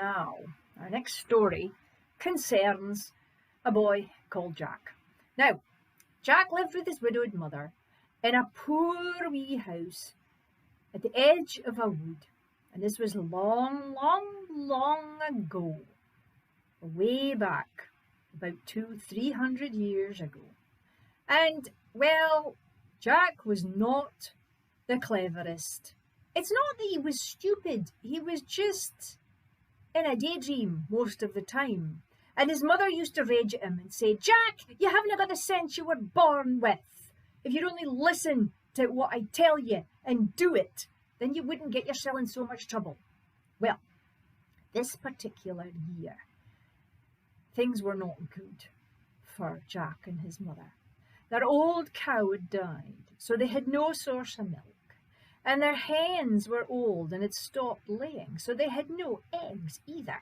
Now, our next story concerns a boy called Jack. Now, Jack lived with his widowed mother in a poor wee house at the edge of a wood. And this was long, long, long ago, way back, about 300 years ago. And, well, Jack was not the cleverest. It's not that he was stupid, he was just in a daydream most of the time. And his mother used to rage at him and say, "Jack, you haven't got the sense you were born with. If you'd only listen to what I tell you and do it, then you wouldn't get yourself in so much trouble." Well, this particular year, things were not good for Jack and his mother. Their old cow had died, so they had no source of milk. And their hens were old and had stopped laying, so they had no eggs either.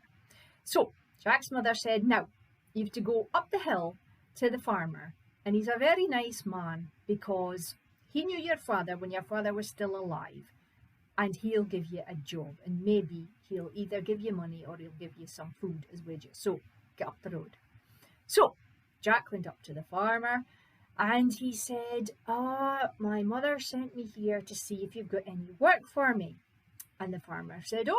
So Jack's mother said, "Now, you have to go up the hill to the farmer, and he's a very nice man because he knew your father when your father was still alive, and he'll give you a job, and maybe he'll either give you money or he'll give you some food as wages. So get up the road." So Jack went up to the farmer, and he said, "My mother sent me here to see if you've got any work for me." And the farmer said,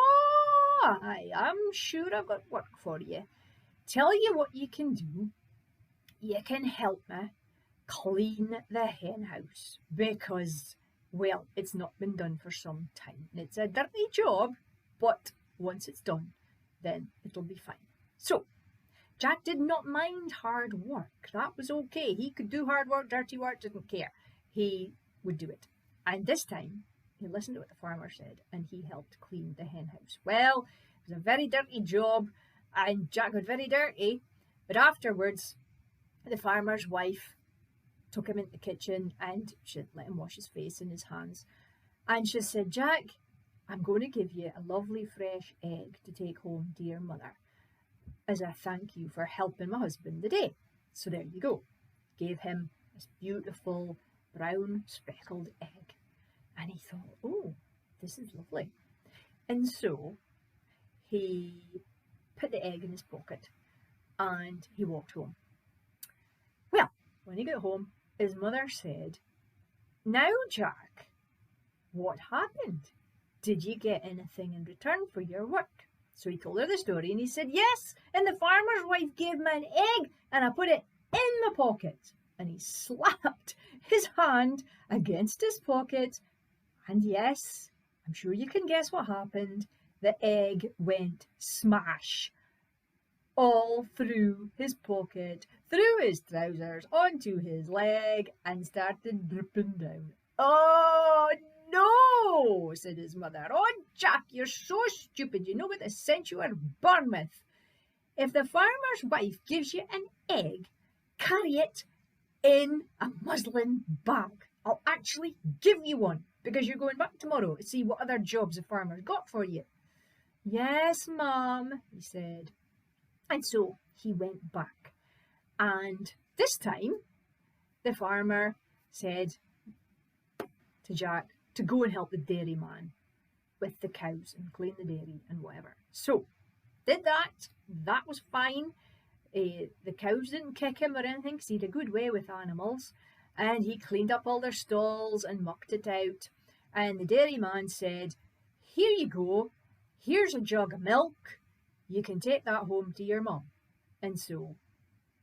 I'm sure I've got work for you. Tell you what you can do. You can help me clean the hen house because, well, it's not been done for some time. And it's a dirty job, but once it's done, then it'll be fine." So Jack did not mind hard work. That was okay. He could do hard work, dirty work, didn't care. He would do it. And this time, he listened to what the farmer said, and he helped clean the hen house. Well, it was a very dirty job, and Jack got very dirty. But afterwards, the farmer's wife took him into the kitchen, and she let him wash his face and his hands. And she said, "Jack, I'm going to give you a lovely fresh egg to take home to your mother as a thank you for helping my husband today." So there you go. Gave him this beautiful brown speckled egg. And he thought, "Oh, this is lovely." And so he put the egg in his pocket and he walked home. Well, when he got home, his mother said, "Now, Jack, what happened? Did you get anything in return for your work?" So he told her the story, and he said, "Yes, and the farmer's wife gave me an egg, and I put it in my pocket." And he slapped his hand against his pocket, and yes, I'm sure you can guess what happened. The egg went smash all through his pocket, through his trousers, onto his leg, and started dripping down. "Oh, no," said his mother. "Oh, Jack, you're so stupid. You know what the sense you were born with. If the farmer's wife gives you an egg, carry it in a muslin bag. I'll actually give you one because you're going back tomorrow to see what other jobs the farmer's got for you." "Yes, Mum," he said. And so he went back. And this time, the farmer said to Jack to go and help the dairyman with the cows and clean the dairy and whatever. So, did that. That was fine. The cows didn't kick him or anything because he had a good way with animals. And he cleaned up all their stalls and mucked it out. And the dairyman said, "Here you go. Here's a jug of milk. You can take that home to your mum." And so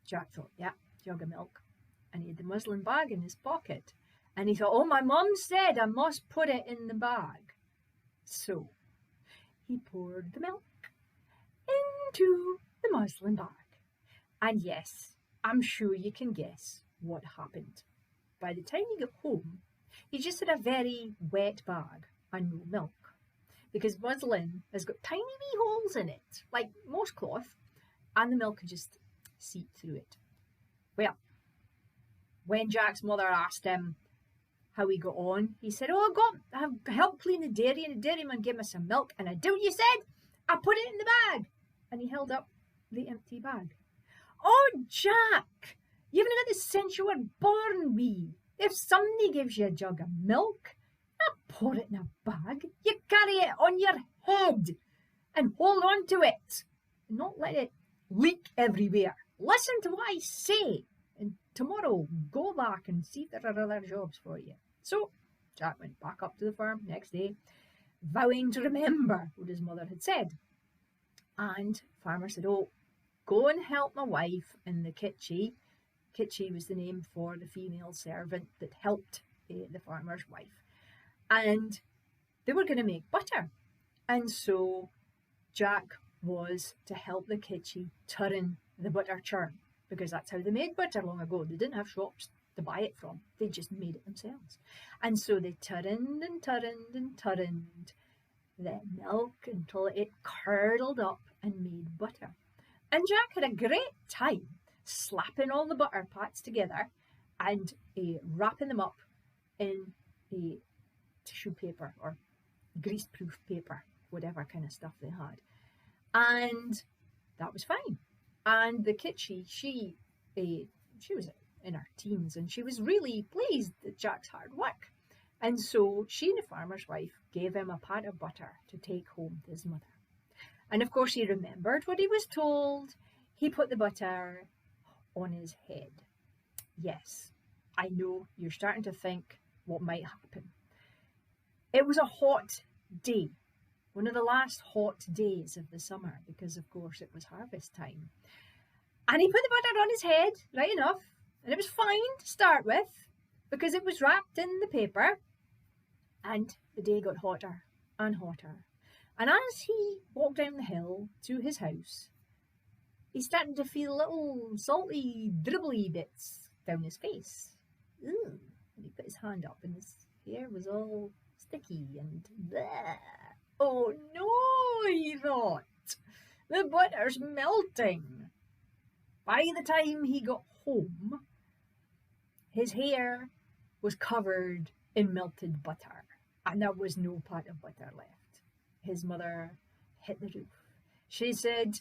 Jack thought, yeah, jug of milk. And he had the muslin bag in his pocket. And he thought, "Oh, my mum said I must put it in the bag." So he poured the milk into the muslin bag. And yes, I'm sure you can guess what happened. By the time he got home, he just had a very wet bag and no milk. Because muslin has got tiny wee holes in it, like most cloth, and the milk could just seep through it. Well, when Jack's mother asked him how he got on, he said, "Oh, I helped clean the dairy, and the dairyman gave me some milk, and I did what you said. I put it in the bag." And he held up the empty bag. "Oh, Jack, you haven't got the sense you were born with. If somebody gives you a jug of milk, not pour it in a bag. You carry it on your head. and hold on to it, and not let it leak everywhere. Listen to what I say, and tomorrow go back and see if there are other jobs for you. So Jack went back up to the farm next day, vowing to remember what his mother had said. And farmer said, oh, go and help my wife in the kitchen. Kitchi was the name for the female servant that helped the farmer's wife. And they were going to make butter. And so Jack was to help the Kitchi turn the butter churn, because that's how they made butter long ago. They didn't have shops to buy it from. They just made it themselves. And so they turned and turned and turned the milk until it curdled up and made butter. And Jack had a great time slapping all the butter pats together and wrapping them up in a tissue paper or grease-proof paper, whatever kind of stuff they had. And that was fine. And the Kitchi, she was in her teens, and she was really pleased at Jack's hard work. And so she and the farmer's wife gave him a pat of butter to take home to his mother. And of course he remembered what he was told. He put the butter on his head. Yes, I know you're starting to think what might happen. It was a hot day, one of the last hot days of the summer, because of course it was harvest time. And he put the butter on his head, right enough, and it was fine to start with, because it was wrapped in the paper. And the day got hotter and hotter. And as he walked down the hill to his house, he started to feel little salty, dribbly bits down his face. Ooh. And he put his hand up and his hair was all sticky and bleh. Oh no, he thought. The butter's melting. By the time he got home, his hair was covered in melted butter, and there was no pat of butter left. His mother hit the roof. She said,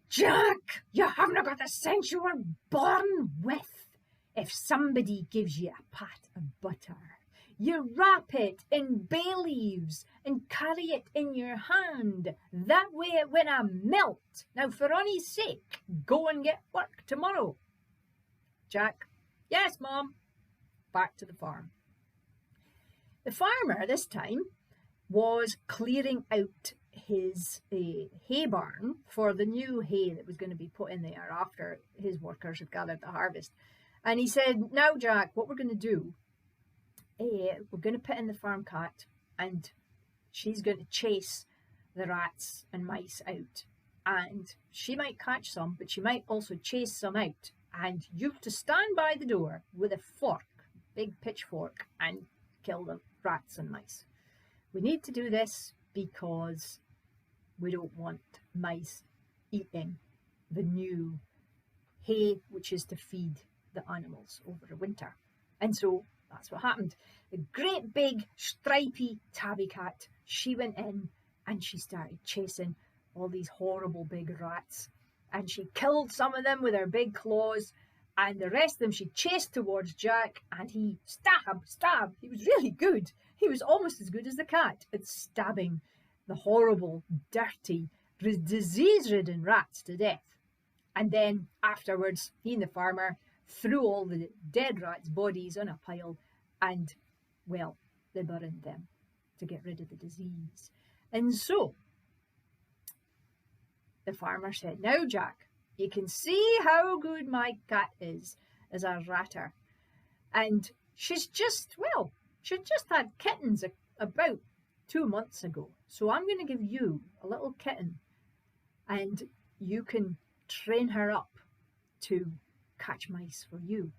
Jack, you haven't got the sense you were born with. If somebody gives you a pat of butter, you wrap it in bay leaves and carry it in your hand. That way it winna melt. Now, for Ronnie's sake, go and get work tomorrow. Jack, yes, Mom. Back to the farm. The farmer this time was clearing out his hay barn for the new hay that was going to be put in there after his workers had gathered the harvest. And he said, now, Jack, what we're going to do, we're going to put in the farm cat, and she's going to chase the rats and mice out. And she might catch some, but she might also chase some out. And you have to stand by the door with a fork, big pitchfork, and kill the rats and mice. We need to do this because we don't want mice eating the new hay, which is to feed the animals over the winter. And so that's what happened. The great big stripy tabby cat, she went in and she started chasing all these horrible big rats, and she killed some of them with her big claws, and the rest of them she chased towards Jack, and he stab. He was really good. He was almost as good as the cat at stabbing the horrible, dirty, disease-ridden rats to death. And then afterwards, he and the farmer threw all the dead rats' bodies on a pile, and, well, they burned them to get rid of the disease. And so the farmer said, now, Jack, you can see how good my cat is as a ratter. And she's just had kittens about 2 months ago. So I'm going to give you a little kitten, and you can train her up to catch mice for you.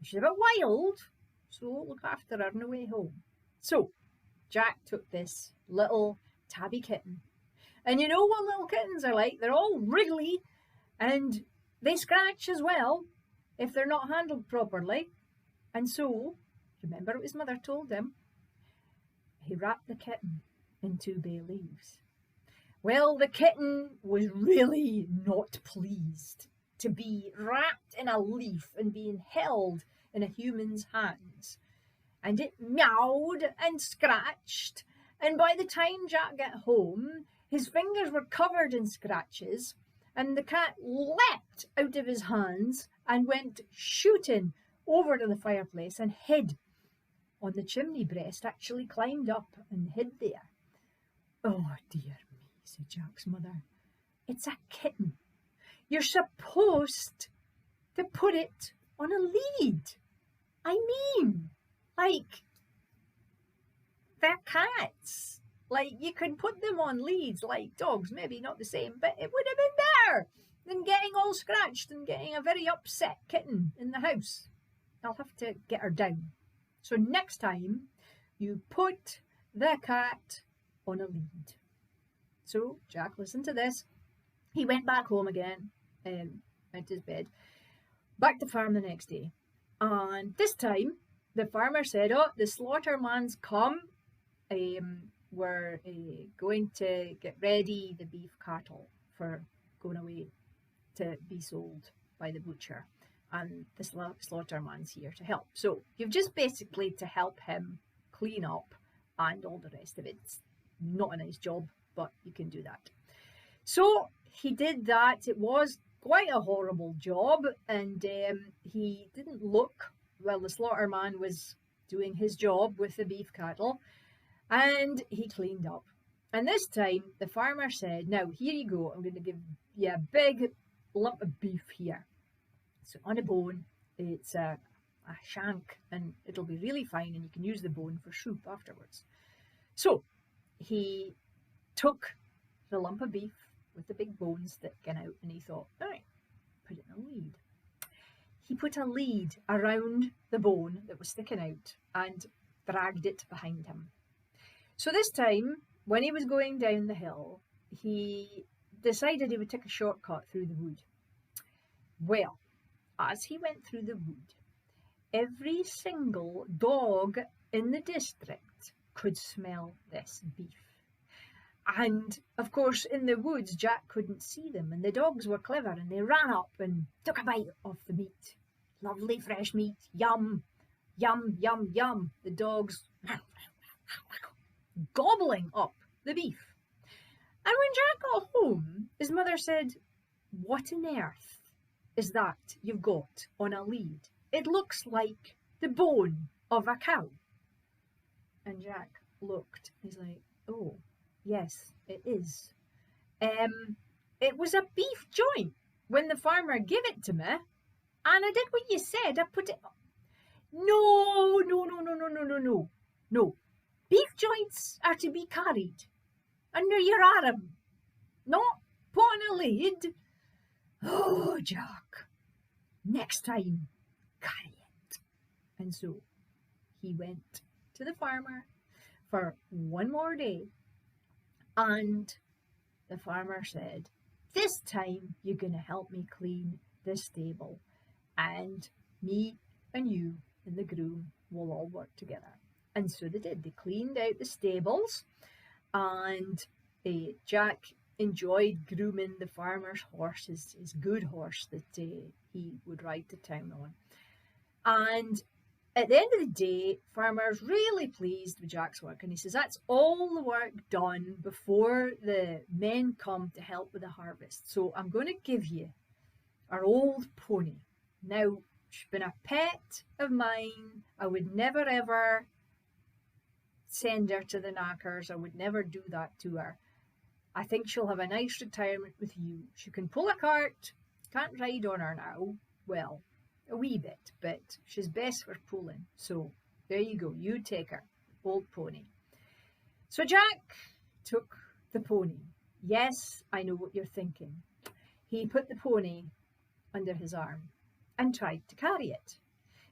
She's a bit wild, so look after her on the way home. So Jack took this little tabby kitten. And you know what little kittens are like? They're all wriggly, and they scratch as well if they're not handled properly. And so, remember what his mother told him? He wrapped the kitten in 2 bay leaves. Well, the kitten was really not pleased to be wrapped in a leaf and being held in a human's hands. And it meowed and scratched. And by the time Jack got home, His fingers were covered in scratches, and the cat leapt out of his hands and went shooting over to the fireplace and hid on the chimney breast, actually climbed up and hid there. "Oh, dear me," said Jack's mother. "It's a kitten. You're supposed to put it on a lead. I mean, like, they're cats. Like, you can put them on leads like dogs, maybe not the same, but it would have been better than getting all scratched and getting a very upset kitten in the house. I'll have to get her down. So next time, you put the cat on a lead." So Jack listened to this. He went back home again, went to his bed, back to farm the next day. And this time, the farmer said, "Oh, the slaughterman's come. We're going to get ready the beef cattle for going away to be sold by the butcher. And the slaughterman's here to help. So you've just basically to help him clean up and all the rest of it. It's not a nice job, but you can do that." So he did that. It was quite a horrible job, and he didn't look while the slaughterman was doing his job with the beef cattle, and he cleaned up. And this time the farmer said, "Now here you go, I'm going to give you a big lump of beef here. So on a bone, it's a shank, and it'll be really fine, and you can use the bone for soup afterwards." So he took the lump of beef with the big bones sticking out, and he thought, "All right, put it in a lead." He put a lead around the bone that was sticking out and dragged it behind him. So this time, when he was going down the hill, he decided he would take a shortcut through the wood. Well, as he went through the wood, every single dog in the district could smell this beef. And of course, in the woods, Jack couldn't see them, and the dogs were clever, and they ran up and took a bite of the meat. Lovely fresh meat, yum, yum, yum, yum. The dogs gobbling up the beef. And when Jack got home, his mother said, "What on earth is that you've got on a lead? It looks like the bone of a cow." And Jack looked. He's like, "Oh, yes, it is. It was a beef joint when the farmer gave it to me, and I did what you said. I put it." No, no, no, no, no, no, no, no, no. Beef joints are to be carried under your arm, not put on a lid. Oh, Jack, next time, carry it. And so he went to the farmer for one more day, and the farmer said, "This time you're going to help me clean the stable, and me and you and the groom will all work together." And so they did. They cleaned out the stables, and Jack enjoyed grooming the farmer's horse, his good horse that he would ride to town on. And at the end of the day, farmer's really pleased with Jack's work, and he says, "That's all the work done before the men come to help with the harvest. So I'm going to give you our old pony. Now, she's been a pet of mine. I would never ever send her to the knackers. I would never do that to her. I think she'll have a nice retirement with you. She can pull a cart. Can't ride on her now. Well, a wee bit, but she's best for pulling. So there you go. You take her, old pony." So Jack took the pony. Yes, I know what you're thinking. He put the pony under his arm and tried to carry it.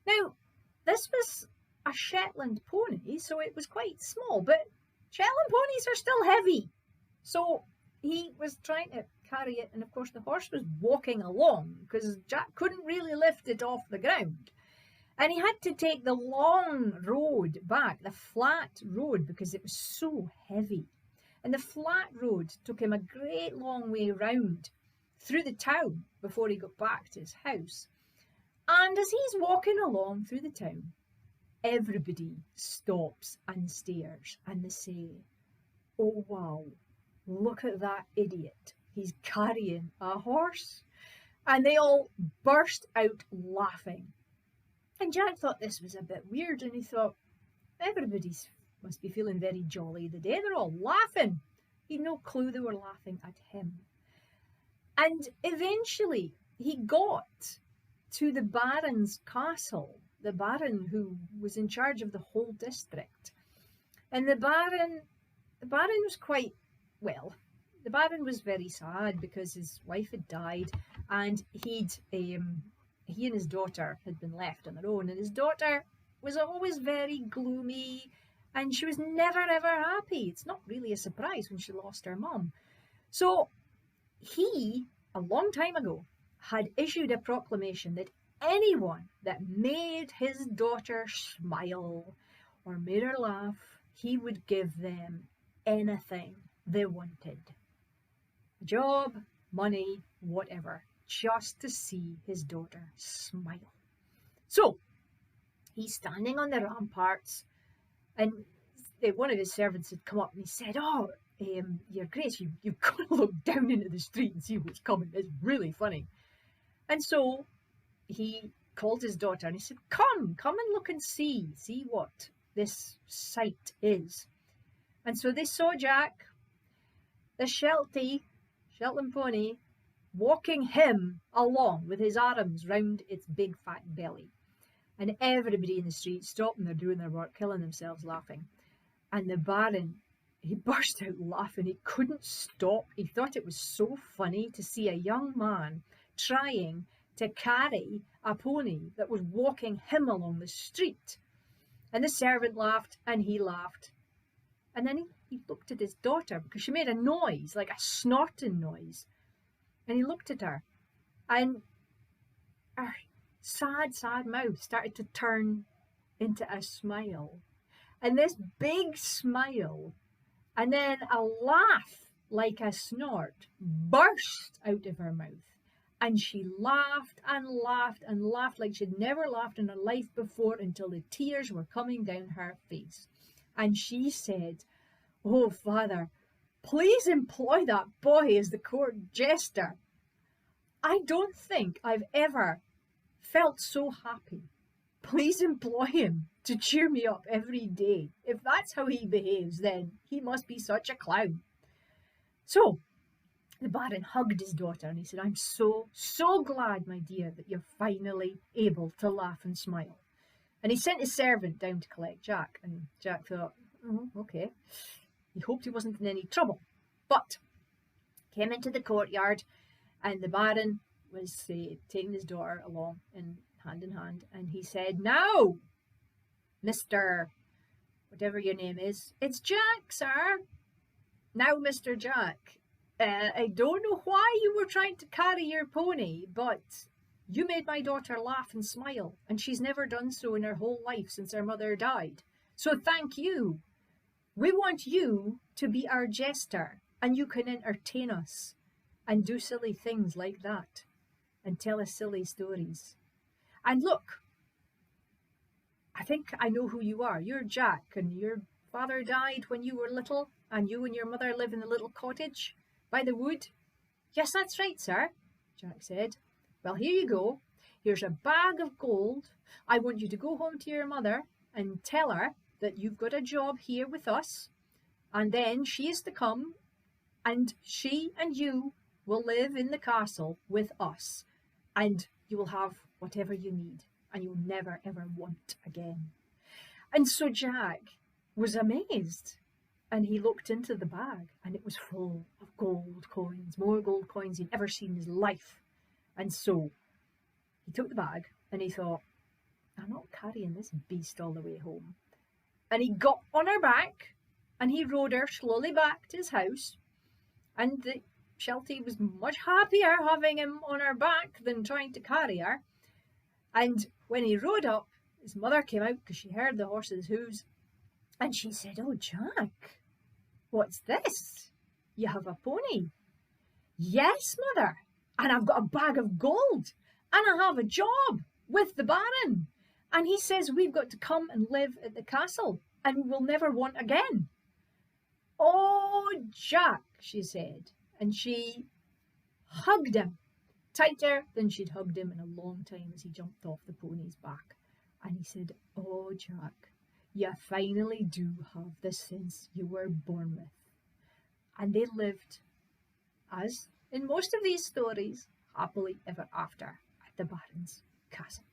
Now, this was a Shetland pony, so it was quite small, but Shetland ponies are still heavy. So he was trying to carry it, and of course the horse was walking along because Jack couldn't really lift it off the ground. And he had to take the long road back, the flat road, because it was so heavy. And the flat road took him a great long way round through the town before he got back to his house. And as he's walking along through the town, everybody stops and stares, and they say, "Oh wow, look at that idiot. He's carrying a horse. And they all burst out laughing. And Jack thought this was a bit weird, and he thought, everybody must be feeling very jolly the day. They're all laughing. He had no clue they were laughing at him. And eventually he got to the Baron's castle, the Baron who was in charge of the whole district. And the Baron was quite, well, the Baron was very sad because his wife had died, and he and his daughter had been left on their own, and his daughter was always very gloomy, and she was never ever happy. It's not really a surprise when she lost her mum. So he, a long time ago, had issued a proclamation that anyone that made his daughter smile or made her laugh, he would give them anything they wanted. Job, money, whatever, just to see his daughter smile. So he's standing on the ramparts, and one of his servants had come up and he said, "Oh, Your Grace, you've got to look down into the street and see what's coming. It's really funny." And so he called his daughter and he said, come and look and see what this sight is." And so they saw Jack, the Shetland pony, walking him along with his arms round its big fat belly. And everybody in the street stopped, and they're doing their work, killing themselves laughing. And the Baron, he burst out laughing. He couldn't stop. He thought it was so funny to see a young man trying to carry a pony that was walking him along the street. And the servant laughed, and he laughed. And then he looked at his daughter, because she made a noise, like a snorting noise. And he looked at her, and her sad mouth started to turn into a smile. And this big smile, and then a laugh like a snort, burst out of her mouth. And she laughed and laughed and laughed like she'd never laughed in her life before, until the tears were coming down her face. And she said, "Oh, Father, please employ that boy as the court jester. I don't think I've ever felt so happy. Please employ him to cheer me up every day. If that's how he behaves, then he must be such a clown." So the Baron hugged his daughter and he said, "I'm so glad, my dear, that you're finally able to laugh and smile." And he sent his servant down to collect Jack. And Jack thought, "Oh, okay." He hoped he wasn't in any trouble. But came into the courtyard, and the Baron was taking his daughter along in hand, and he said, "Now, Mr. whatever your name is, it's Jack, sir. Now, Mr. Jack, I don't know why you were trying to carry your pony, but you made my daughter laugh and smile, and she's never done so in her whole life since her mother died. So thank you. We want you to be our jester, and you can entertain us and do silly things like that and tell us silly stories. And look, I think I know who you are. You're Jack, and your father died when you were little, and you and your mother live in a little cottage by the wood." "Yes, that's right, sir," Jack said. "Well, here you go. Here's a bag of gold. I want you to go home to your mother and tell her that you've got a job here with us, and then she is to come, and she and you will live in the castle with us, and you will have whatever you need, and you'll never ever want again." And so Jack was amazed, and he looked into the bag, and it was full of gold coins, more gold coins he'd ever seen in his life. And so he took the bag, and he thought, "I'm not carrying this beast all the way home." And he got on her back, and he rode her slowly back to his house, and the Sheltie was much happier having him on her back than trying to carry her. And when he rode up, his mother came out because she heard the horse's hoofs, and she said, "Oh, Jack, what's this? You have a pony." "Yes, Mother, and I've got a bag of gold, and I have a job with the Baron, and he says we've got to come and live at the castle, and we'll never want again." "Oh, Jack," she said, and she hugged him tighter than she'd hugged him in a long time as he jumped off the pony's back. And he said, "Oh, Jack, you finally do have the sense you were born with." And they lived, as in most of these stories, happily ever after at the Baron's castle.